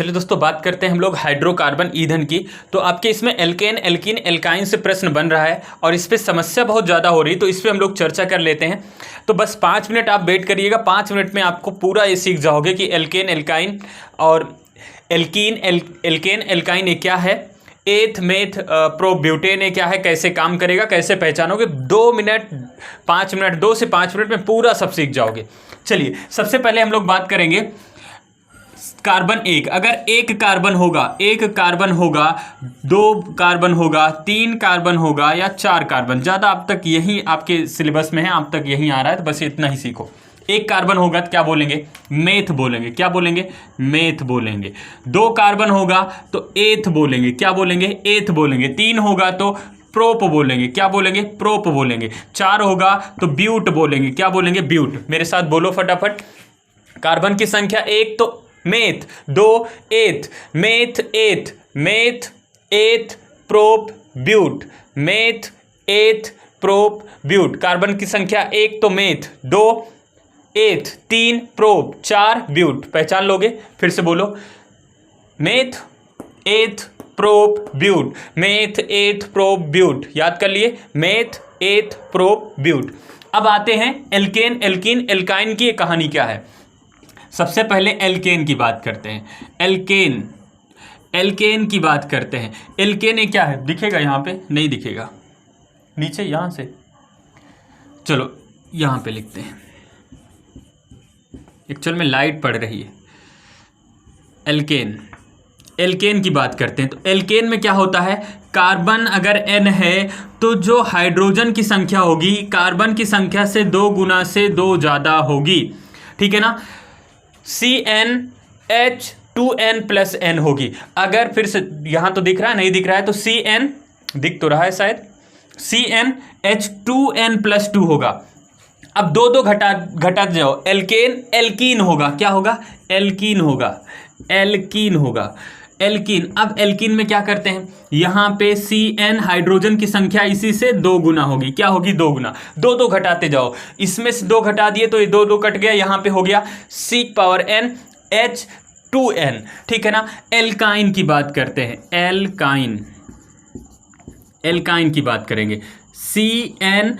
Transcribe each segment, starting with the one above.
चलिए दोस्तों, बात करते हैं हम लोग हाइड्रोकार्बन ईंधन की। तो आपके इसमें एल्केन, एल्कीन, एल्काइन से प्रश्न बन रहा है और इस पर समस्या बहुत ज़्यादा हो रही है, तो इस पर हम लोग चर्चा कर लेते हैं। तो बस 5 मिनट आप वेट करिएगा, 5 मिनट में आपको पूरा ये सीख जाओगे कि एल्केन, एल्काइन और एल्केन, एल्काइन ये क्या है, एथ मेथ प्रोब्यूटेन ये क्या है, कैसे काम करेगा, कैसे पहचानोगे। 2 मिनट 5 मिनट 2 से 5 मिनट में पूरा सब सीख जाओगे। चलिए, सबसे पहले हम लोग बात करेंगे कार्बन एक। अगर एक कार्बन होगा, 2 कार्बन होगा, 3 कार्बन होगा या 4 कार्बन, ज़्यादा अब तक यही आपके सिलेबस में है, अब तक यही आ रहा है, तो बस इतना ही सीखो। एक कार्बन होगा तो क्या बोलेंगे, मेथ बोलेंगे। क्या बोलेंगे, मेथ बोलेंगे। 2 कार्बन होगा तो एथ बोलेंगे। क्या बोलेंगे, एथ बोलेंगे। 3 होगा तो प्रोप बोलेंगे। क्या बोलेंगे, प्रोप बोलेंगे। 4 होगा तो ब्यूट बोलेंगे। क्या बोलेंगे, ब्यूट। मेरे साथ बोलो फटाफट। कार्बन की संख्या 1 तो मेथ, 2 एथ, meth eth, meth eth prop but, meth eth prop but. Carbon की संख्या 1 तो मेथ, 2 एथ, 3 प्रोप, 4 ब्यूट। पहचान लोगे, फिर से बोलो, meth eth prop but, meth eth prop but. याद कर लिए, मेथ एथ प्रोप ब्यूट। अब आते हैं एल्केन, एल्कीन, एल्काइन की कहानी क्या है। सबसे पहले एल्केन की बात करते हैं। एल्केन, एल्केन की बात करते हैं। एल्केन ये क्या है, दिखेगा यहाँ पे, नहीं दिखेगा, नीचे यहाँ से, चलो यहाँ पे लिखते हैं, एक्चुअल में लाइट पड़ रही है। एल्केन, एल्केन की बात करते हैं। तो एल्केन में क्या होता है, कार्बन अगर n है तो जो हाइड्रोजन की संख्या होगी कार्बन की संख्या से 2 गुना से 2 ज़्यादा होगी। ठीक है ना, CnH2n+n होगी। अगर फिर से यहाँ तो दिख रहा है, नहीं दिख रहा है, तो Cn दिख तो रहा है शायद, CnH2n+2 होगा। अब 2 घटा जाओ, एल्केन, एल्कीन होगा। क्या होगा, एल्कीन होगा, एल्कीन होगा, एल्कीन। अब एल्कीन में क्या करते हैं, यहाँ पे Cn हाइड्रोजन की संख्या इसी से 2 गुना होगी। क्या होगी, 2 गुना। 2 घटाते जाओ, इसमें से 2 घटा दिए तो ये 2 कट गया, यहाँ पे हो गया C⁻n ठीक है ना। एल्काइन की बात करते हैं। एल्काइन, एल्काइन की बात करेंगे। Cn,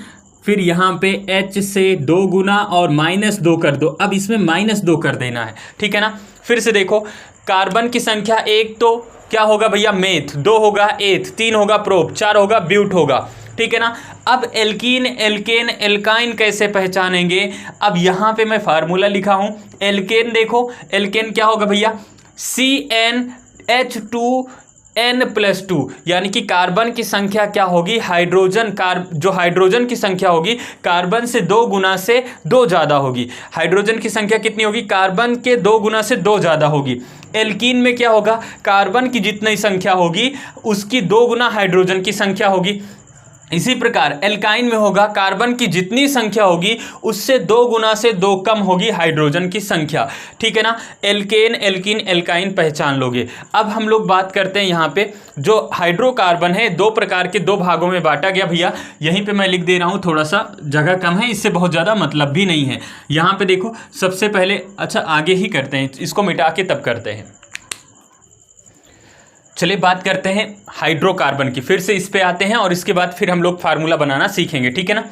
फिर यहाँ पे H से 2 गुना और -2 कर दो। अब इसमें -2 कर देना है, ठीक है ना। फिर से देखो, कार्बन की संख्या 1 तो क्या होगा भैया, मेथ, 2 होगा एथ, 3 होगा प्रोप, 4 होगा ब्यूट होगा। ठीक है ना। अब एल्कीन, एल्केन, एल्काइन कैसे पहचानेंगे। अब यहाँ पे मैं फार्मूला लिखा हूँ। एल्केन देखो, एल्केन क्या होगा भैया, CnH2n+2, यानी कि कार्बन की संख्या क्या होगी, हाइड्रोजन जो हाइड्रोजन की संख्या होगी कार्बन से 2 गुना से 2 ज़्यादा होगी। हाइड्रोजन की संख्या कितनी होगी, कार्बन के 2 गुना से 2 ज़्यादा होगी। एल्कीन में क्या होगा, कार्बन की जितनी संख्या होगी उसकी 2 गुना हाइड्रोजन की संख्या होगी। इसी प्रकार एल्काइन में होगा, कार्बन की जितनी संख्या होगी उससे 2 गुना से 2 कम होगी हाइड्रोजन की संख्या। ठीक है ना। एल्केन, एल्कीन, एल्काइन पहचान लोगे। अब हम लोग बात करते हैं यहाँ पे जो हाइड्रोकार्बन है, 2 प्रकार के 2 भागों में बांटा गया भैया। यहीं पे मैं लिख दे रहा हूँ, थोड़ा सा जगह कम है, इससे बहुत ज़्यादा मतलब भी नहीं है। यहाँ पे देखो, सबसे पहले, अच्छा आगे ही करते हैं, इसको मिटा के तब करते हैं। चलिए बात करते हैं हाइड्रोकार्बन की, फिर से इस पे आते हैं और इसके बाद फिर हम लोग फार्मूला बनाना सीखेंगे। ठीक है ना।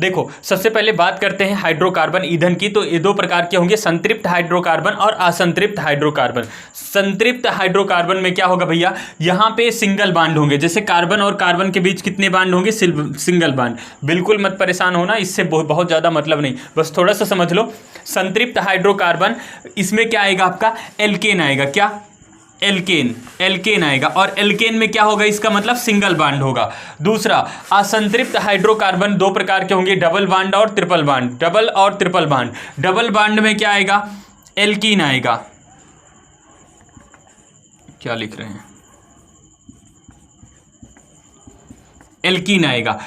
देखो, सबसे पहले बात करते हैं हाइड्रोकार्बन ईंधन की। तो ये 2 प्रकार के होंगे, संतृप्त हाइड्रोकार्बन और असंतृप्त हाइड्रोकार्बन। संतृप्त हाइड्रोकार्बन में क्या होगा भैया, यहाँ पे सिंगल बांड होंगे। जैसे कार्बन और कार्बन के बीच कितने बांड होंगे, सिंगल बांड। बिल्कुल मत परेशान होना, इससे बहुत ज़्यादा मतलब नहीं, बस थोड़ा सा समझ लो। संतृप्त हाइड्रोकार्बन, इसमें क्या आएगा आपका, एल्केन आएगा। क्या, एल्केन, एल्केन आएगा। और एल्केन में क्या होगा, इसका मतलब सिंगल बांड होगा। दूसरा, असंतृप्त हाइड्रोकार्बन 2 प्रकार के होंगे, डबल बांड और ट्रिपल बांड। डबल और ट्रिपल बांड। डबल बांड में क्या आएगा, एल्कीन आएगा। क्या लिख रहे हैं, एल्कीन आएगा।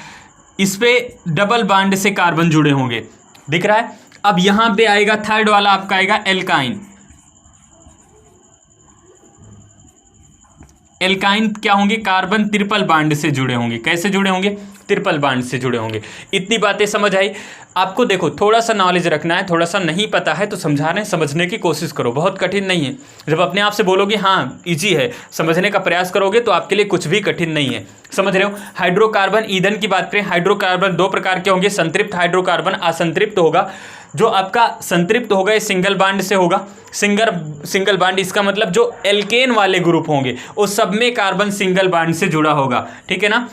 इस पे डबल बांड से कार्बन जुड़े होंगे, दिख रहा है। अब यहां पे आएगा थर्ड वाला, आपका आएगा एल्काइन। एल्काइन क्या होंगे, कार्बन ट्रिपल बांड से जुड़े होंगे। कैसे जुड़े होंगे, ट्रिपल बांड से जुड़े होंगे। इतनी बातें समझ आई। आपको देखो थोड़ा सा नॉलेज रखना है, थोड़ा सा नहीं पता है तो समझा रहे हैं, समझने की कोशिश करो, बहुत कठिन नहीं है। जब अपने आप से बोलोगे हाँ इजी है, समझने का प्रयास करोगे तो आपके लिए कुछ भी कठिन नहीं है। समझ रहे हो। हाइड्रोकार्बन ईंधन की बात करें, हाइड्रोकार्बन दो प्रकार के होंगे, संतृप्त हाइड्रोकार्बन, असंतृप्त होगा। जो आपका संतृप्त होगा ये सिंगल बांड से होगा। सिंगल बांड इसका मतलब जो एल्केन वाले ग्रुप होंगे उस सब में कार्बन सिंगल बांड से जुड़ा होगा, ठीक है ना।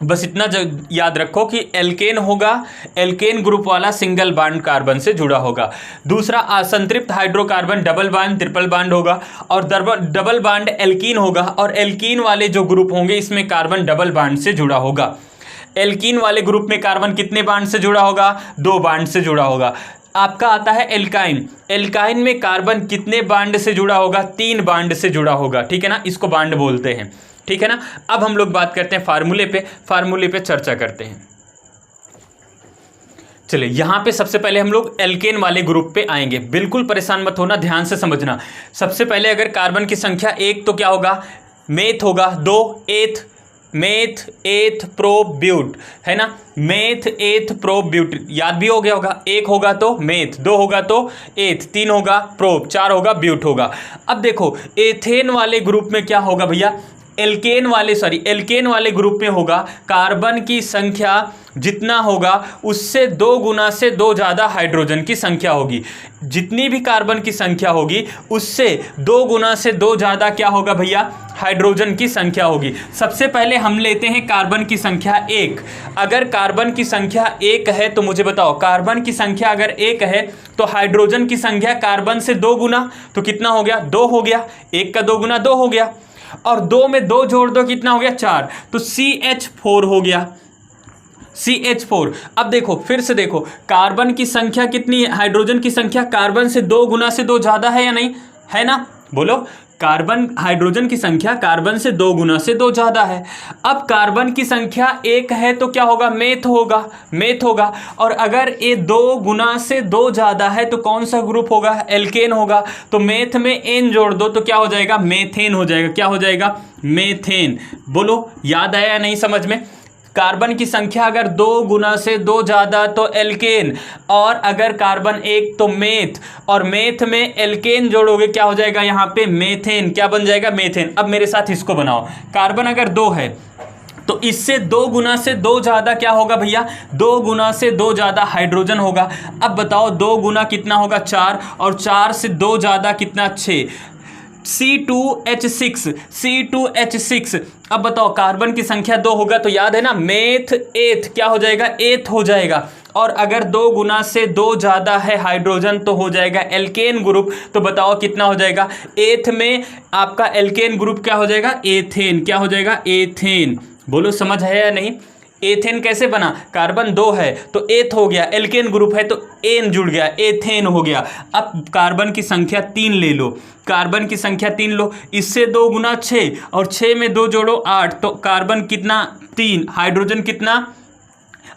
बस इतना याद रखो कि एल्केन होगा, एल्केन ग्रुप वाला सिंगल बांड कार्बन से जुड़ा होगा। दूसरा असंतृप्त hydrocarbon double bond triple bond होगा, और डबल बांड एल्कीन होगा, और एल्कीन वाले जो ग्रुप होंगे इसमें कार्बन डबल बांड से जुड़ा होगा। एल्कीन वाले ग्रुप में कार्बन कितने बांड से जुड़ा होगा? 2 बांड से जुड़ा होगा। आपका आता है एल्काइन, एल्काइन में कार्बन कितने बांड से जुड़ा होगा? 3 बांड से जुड़ा होगा, ठीक है ना, इसको बांड बोलते हैं, ठीक है ना। अब हम लोग बात करते हैं फार्मूले पे चर्चा करते हैं। चलिए यहां पे सबसे पहले हम लोग एल्केन वाले ग्रुप पे आएंगे, बिल्कुल परेशान मत होना, ध्यान से समझना। सबसे पहले अगर कार्बन की संख्या 1 तो क्या होगा? मेथ होगा, 2 एथ, मेथ एथ प्रो ब्यूट, है ना, मेथ एथ प्रो ब्यूट, याद भी हो गया होगा। 1 होगा तो मेथ, 2 होगा तो एथ, 3 होगा प्रोब, 4 होगा ब्यूट होगा। अब देखो एथेन वाले ग्रुप में क्या होगा भैया? एल्केन वाले ग्रुप में होगा कार्बन की संख्या जितना होगा उससे 2 गुना से 2 ज़्यादा हाइड्रोजन की संख्या होगी। जितनी भी कार्बन की संख्या होगी उससे 2 गुना से 2 ज़्यादा क्या होगा भैया? हाइड्रोजन की संख्या होगी। सबसे पहले हम लेते हैं कार्बन की संख्या 1। अगर कार्बन की संख्या 1 है तो मुझे बताओ, कार्बन की संख्या अगर 1 है तो हाइड्रोजन की संख्या कार्बन से 2 गुना, तो कितना हो गया? 2 हो गया। 1 का 2 गुना 2 हो गया, और 2 में 2 जोड़ दो, कितना हो गया? 4, तो CH4 हो गया, CH4। अब देखो फिर से देखो, कार्बन की संख्या कितनी है? हाइड्रोजन की संख्या कार्बन से 2 गुना से 2 ज़्यादा है या नहीं? है ना, बोलो। हाइड्रोजन की संख्या कार्बन से 2 गुना से 2 ज़्यादा है। अब कार्बन की संख्या 1 है तो क्या होगा? मेथ होगा। और अगर ये 2 गुना से 2 ज़्यादा है तो कौन सा ग्रुप होगा? एल्केन होगा। तो मेथ में एन जोड़ दो तो क्या हो जाएगा? मेथेन हो जाएगा। क्या हो जाएगा? मेथेन। बोलो, याद आया या नहीं समझ में? कार्बन की संख्या अगर 2 गुना से 2 ज़्यादा तो एल्केन, और अगर कार्बन 1 तो मेथ, और मेथ में एल्केन जोड़ोगे क्या हो जाएगा? यहाँ पे मेथेन। क्या बन जाएगा? मेथेन। अब मेरे साथ इसको बनाओ, कार्बन अगर 2 है तो इससे 2 गुना से 2 ज़्यादा क्या होगा भैया? 2 गुना से 2 ज़्यादा हाइड्रोजन होगा। अब बताओ 2 गुना कितना होगा? 4, और 4 से 2 ज़्यादा कितना? 6, C2H6। अब बताओ कार्बन की संख्या 2 होगा तो याद है ना, मेथ एथ क्या हो जाएगा? एथ हो जाएगा। और अगर 2 गुना से 2 ज़्यादा है हाइड्रोजन तो हो जाएगा एल्केन ग्रुप। तो बताओ कितना हो जाएगा? एथ में आपका एल्केन ग्रुप क्या हो जाएगा? एथेन। क्या हो जाएगा? एथेन। बोलो, समझ है या नहीं? एथेन कैसे बना? कार्बन 2 है तो एथ हो गया, एल्केन ग्रुप है तो एन जुड़ गया, एथेन हो गया। अब कार्बन की संख्या 3 ले लो, कार्बन की संख्या 3 लो, इससे 2 गुना 6, और 6 में 2 जोड़ो 8, तो कार्बन कितना? 3, हाइड्रोजन कितना?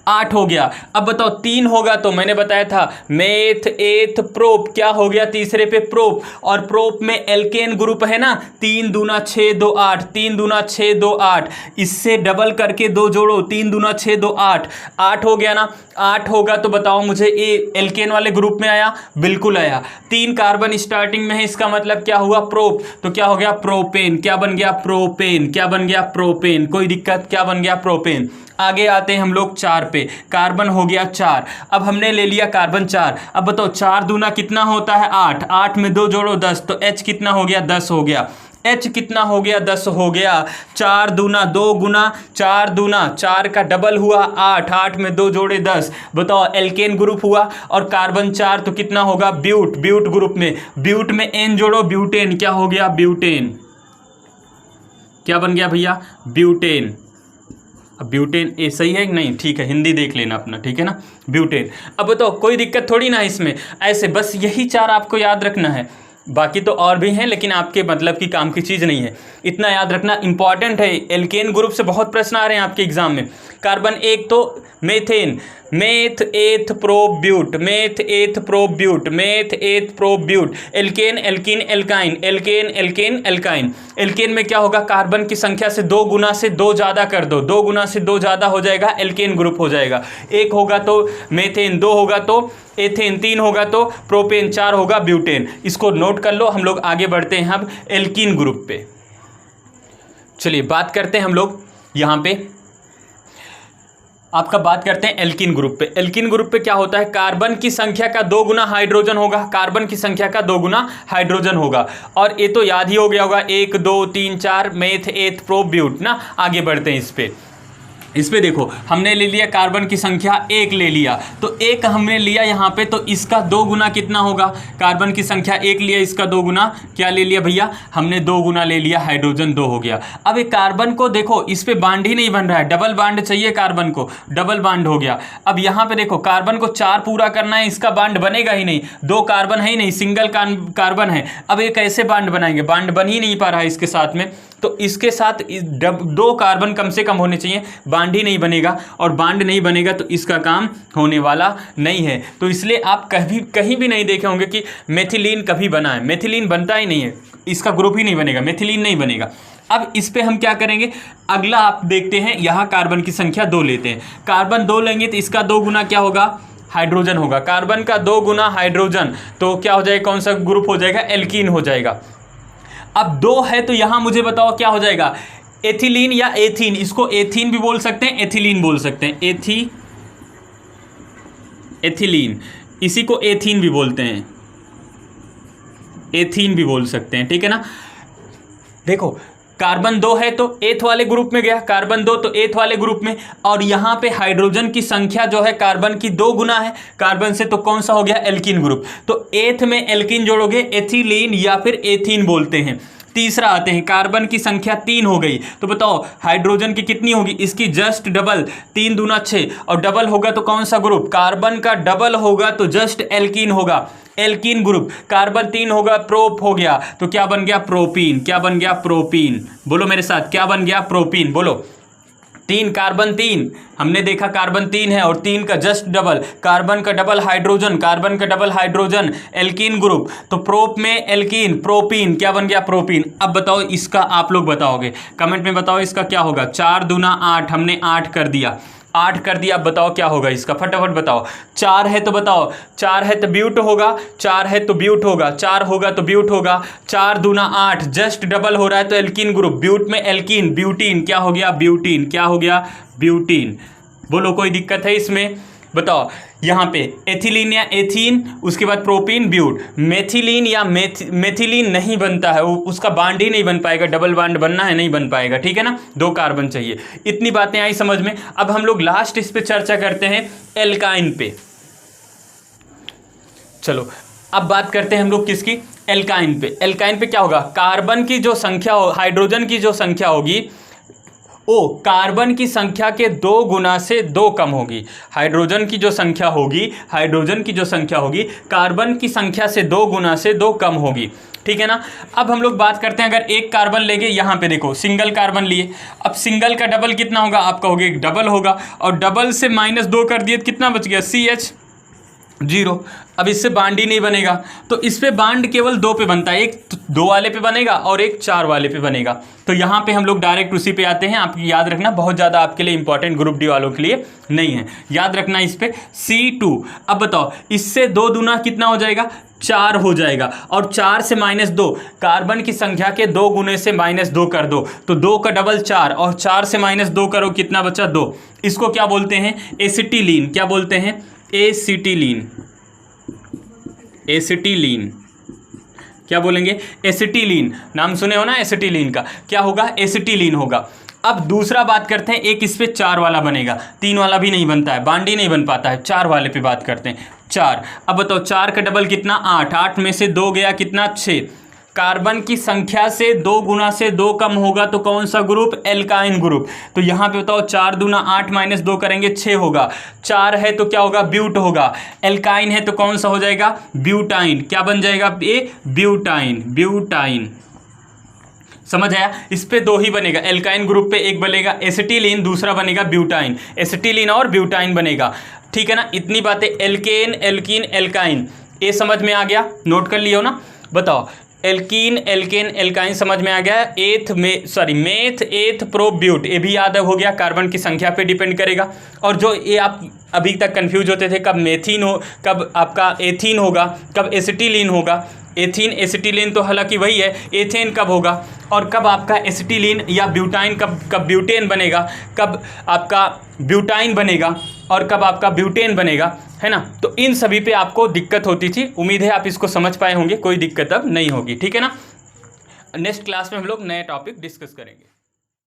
8 हो गया। अब बताओ 3 होगा तो मैंने बताया था मेथ एथ प्रोप, क्या हो गया? तीसरे पे प्रोप, और प्रोप में एल्केन ग्रुप है ना, 3 दूना 6 2 8, 3 दूना 6 2 8, इससे डबल करके 2 जोड़ो, 3 दूना 6 2 8, 8 हो गया ना। 8 होगा तो बताओ मुझे ये एल्केन वाले ग्रुप में आया? बिल्कुल आया। 3 कार्बन स्टार्टिंग में है, इसका मतलब क्या हुआ? प्रोप, तो क्या हो गया? प्रोपेन। क्या बन गया? प्रोपेन। क्या बन गया? प्रोपेन। कोई दिक्कत? क्या बन गया? प्रोपेन। आगे आते हैं हम लोग 4 पे, कार्बन हो गया 4। अब हमने ले लिया कार्बन 4। अब बताओ 4 दूना कितना होता है? 8, 8 में 2 जोड़ो 10, तो H कितना हो गया? 10 हो गया। H कितना हो गया? 10 हो गया। 4 दूना 2 गुना 4 दूना 4 का डबल हुआ 8, 8 में 2 जोड़े 10, बताओ एल्केन ग्रुप हुआ। और कार्बन 4 तो कितना होगा? ब्यूट ग्रुप में, ब्यूट में N जोड़ो, ब्यूटेन। क्या हो गया? ब्यूटेन। क्या बन गया भैया? ब्यूटेन। अब ब्यूटेन ए सही है कि नहीं? ठीक है, हिंदी देख लेना अपना, ठीक है ना, ब्यूटेन। अब बताओ कोई दिक्कत थोड़ी ना इसमें, ऐसे बस यही 4 आपको याद रखना है। बाकी तो और भी हैं लेकिन आपके मतलब की काम की चीज़ नहीं है, इतना याद रखना इंपॉर्टेंट है। एल्केन ग्रुप से बहुत प्रश्न आ रहे हैं आपके एग्जाम में। कार्बन एक तो methane, meth eth prop but, meth eth prop but, meth eth prop but, alkane alkene alkyne, alkane alkane alkyne. Alkane में क्या होगा, कार्बन की संख्या से 2 गुना से 2 ज़्यादा कर दो, 2 गुना से 2 ज़्यादा हो जाएगा, एल्केन ग्रुप हो जाएगा। 1 होगा तो मेथेन, 2 होगा तो एथेन, 3 होगा तो प्रोपेन, 4 होगा ब्यूटेन। इसको नोट कर लो। हम लोग आगे बढ़ते हैं अब एल्कीन ग्रुप पे। चलिए बात करते हैं हम लोग यहाँ पे, आपका बात करते हैं एल्कीन ग्रुप पे। एल्कीन ग्रुप पे क्या होता है, कार्बन की संख्या का 2 गुना हाइड्रोजन होगा, कार्बन की संख्या का 2 गुना हाइड्रोजन होगा। और ये तो याद ही हो गया होगा, 1 2 3 4 मेथ एथ प्रोब्यूट ना। आगे बढ़ते हैं इस पे देखो, हमने ले लिया कार्बन की संख्या 1 ले लिया, तो 1 हमने लिया यहाँ पे, तो इसका 2 गुना कितना होगा, कार्बन की संख्या 1 लिया, इसका 2 गुना क्या ले लिया भैया, हमने 2 गुना ले लिया, हाइड्रोजन 2 हो गया। अब एक कार्बन को देखो, इस पे बांड ही नहीं बन रहा है, डबल बांड चाहिए कार्बन को, डबल बांड हो गया। अब यहाँ पे देखो, कार्बन को 4 पूरा करना है, इसका बांड बनेगा ही नहीं, 2 कार्बन है ही नहीं, सिंगल कार्बन है। अब ये कैसे बांड बनाएंगे, बांड बन ही नहीं पा रहा है इसके साथ में, तो इसके साथ 2 कार्बन कम से कम होने चाहिए, बांड ही नहीं बनेगा, और बांड नहीं बनेगा तो इसका काम होने वाला नहीं है। तो इसलिए आप कहीं भी नहीं देखे होंगे कि मेथिलीन कभी बना है, मेथिलीन बनता ही नहीं है, इसका ग्रुप ही नहीं बनेगा, मेथिलीन नहीं बनेगा। अब इस पे हम क्या करेंगे, अगला आप देखते हैं, यहाँ कार्बन की संख्या 2 लेते हैं, कार्बन 2 लेंगे तो इसका 2 गुना क्या होगा, हाइड्रोजन होगा। कार्बन का 2 गुना हाइड्रोजन, तो क्या हो जाएगा, कौन सा ग्रुप हो जाएगा, एल्कीन हो जाएगा। अब 2 है तो यहां मुझे बताओ क्या हो जाएगा, एथिलीन या एथीन। इसको एथीन भी बोल सकते हैं, एथिलीन बोल सकते हैं, एथिलीन, इसी को एथीन भी बोलते हैं, एथीन भी बोल सकते हैं, ठीक है ना। देखो कार्बन 2 है तो एथ वाले ग्रुप में गया, कार्बन 2 तो एथ वाले ग्रुप में, और यहां पे हाइड्रोजन की संख्या जो है कार्बन की 2 गुना है कार्बन से, तो कौन सा हो गया, एल्कीन ग्रुप। तो एथ में एल्कीन जोड़ोगे, एथिलीन या फिर एथीन बोलते हैं। तीसरा आते हैं, कार्बन की संख्या 3 हो गई, तो बताओ हाइड्रोजन की कितनी होगी, इसकी जस्ट डबल, 3 दूना 6, और डबल होगा तो कौन सा ग्रुप, कार्बन का डबल होगा तो जस्ट एल्कीन होगा, एल्कीन ग्रुप। कार्बन 3 होगा, प्रोप हो गया, तो क्या बन गया, प्रोपीन। क्या बन गया, प्रोपीन। बोलो मेरे साथ, क्या बन गया, प्रोपीन। बोलो, 3 कार्बन 3 हमने देखा, कार्बन 3 है और 3 का जस्ट डबल, कार्बन का डबल हाइड्रोजन, कार्बन का डबल हाइड्रोजन, एल्कीन ग्रुप। तो प्रोप में एल्कीन, प्रोपीन, क्या बन गया, प्रोपीन। अब बताओ इसका, आप लोग बताओगे कमेंट में, बताओ इसका क्या होगा। 4 दूना 8, हमने 8 कर दिया, 8 कर दिया। अब बताओ क्या होगा इसका, फटाफट बताओ। 4 है तो बताओ, 4 है तो ब्यूट होगा, 4 है तो ब्यूट होगा, 4 होगा तो ब्यूट होगा। 4 दूना 8, जस्ट डबल हो रहा है तो एल्कीन ग्रुप, ब्यूट में एल्कीन, ब्यूटीन, क्या हो गया, ब्यूटीन, क्या हो गया, ब्यूटीन। बोलो कोई दिक्कत है इसमें, बताओ। यहाँ पे एथिलीन या एथीन, उसके बाद प्रोपीन, ब्यूट। मेथिलीन या मेथिलीन नहीं बनता है, उसका बांड ही नहीं बन पाएगा, डबल बांड बनना है, नहीं बन पाएगा, ठीक है ना, 2 कार्बन चाहिए। इतनी बातें आई समझ में। अब हम लोग लास्ट इस पे चर्चा करते हैं एल्काइन पे। चलो अब बात करते हैं हम लोग किसकी, एल्काइन पे। एल्काइन पे क्या होगा, कार्बन की जो संख्या हो, हाइड्रोजन की जो संख्या होगी वो कार्बन की संख्या के 2 गुना से 2 कम होगी। हाइड्रोजन की जो संख्या होगी, हाइड्रोजन की जो संख्या होगी कार्बन की संख्या से 2 गुना से 2 कम होगी, ठीक है ना। अब हम लोग बात करते हैं, अगर 1 कार्बन लेंगे, यहाँ पे देखो सिंगल कार्बन लिए, अब सिंगल का डबल कितना होगा, आप कहोगे डबल होगा, और डबल से -2 कर दिए तो कितना बच गया, CH0। अब इससे बांड ही नहीं बनेगा, तो इस पे बांड केवल 2 पे बनता है, एक 2 वाले पे बनेगा और एक 4 वाले पे बनेगा। तो यहाँ पे हम लोग डायरेक्ट उसी पे आते हैं। आप याद रखना, बहुत ज़्यादा आपके लिए इंपॉर्टेंट ग्रुप डी वालों के लिए नहीं है, याद रखना इस पे C2। अब बताओ इससे 2 दूना कितना हो जाएगा, 4 हो जाएगा, और 4 से -2, कार्बन की संख्या के 2 गुने से -2 कर दो, तो 2 का डबल 4, और 4 से -2 करो, कितना बचा, 2। इसको क्या बोलते हैं, एसिटिलीन। क्या बोलते हैं, एसिटिलीन, एसिटिलीन। क्या बोलेंगे, एसिटिलीन। नाम सुने हो ना एसिटिलीन का, क्या होगा, एसिटिलीन होगा। अब दूसरा बात करते हैं, एक इस पे 4 वाला बनेगा, 3 वाला भी नहीं बनता है, बांड ही नहीं बन पाता है, 4 वाले पे बात करते हैं, 4। अब बताओ 4 का डबल कितना, 8, 8 में से 2 गया कितना, 6, कार्बन की संख्या से 2 गुना से 2 कम होगा तो कौन सा ग्रुप? Alkyne group. तो यहां पे बताओ 4 दूना 8 माइनस 2 करेंगे 6 होगा, 4 है तो क्या होगा? ब्यूट होगा। एल्काइन है तो कौन सा हो जाएगा? ब्यूटाइन। क्या बन जाएगा ये? ब्यूटाइन। ब्यूटाइन, समझ आया? इस पे 2 ही बनेगा, एल्काइन ग्रुप पे एक बनेगा एसिटिलीन, दूसरा बनेगा ब्यूटाइन। एसिटिलीन और ब्यूटाइन बनेगा, ठीक है ना? इतनी बातें, एल्केन, एल्कीन, एल्काइन, ये समझ में आ गया? नोट कर लियो ना? बताओ, एल्कीन, एल्केन, एल्काइन समझ में आ गया। मेथ, एथ, प्रो, ब्यूट, ये भी याद हो गया, कार्बन की संख्या पे डिपेंड करेगा। और जो ये आप अभी तक कंफ्यूज होते थे, कब मेथिन हो, कब आपका एथीन होगा, कब एसिटिलीन होगा। एथीन, एसिटिलीन तो हालांकि वही है, एथेन कब होगा, और कब आपका एसिटिलीन या ब्यूटाइन, कब ब्यूटेन बनेगा, कब आपका ब्यूटाइन बनेगा, और कब आपका ब्यूटेन बनेगा, है ना? तो इन सभी पे आपको दिक्कत होती थी। उम्मीद है आप इसको समझ पाए होंगे, कोई दिक्कत अब नहीं होगी, ठीक है ना? नेक्स्ट क्लास में हम लोग नए टॉपिक डिस्कस करेंगे।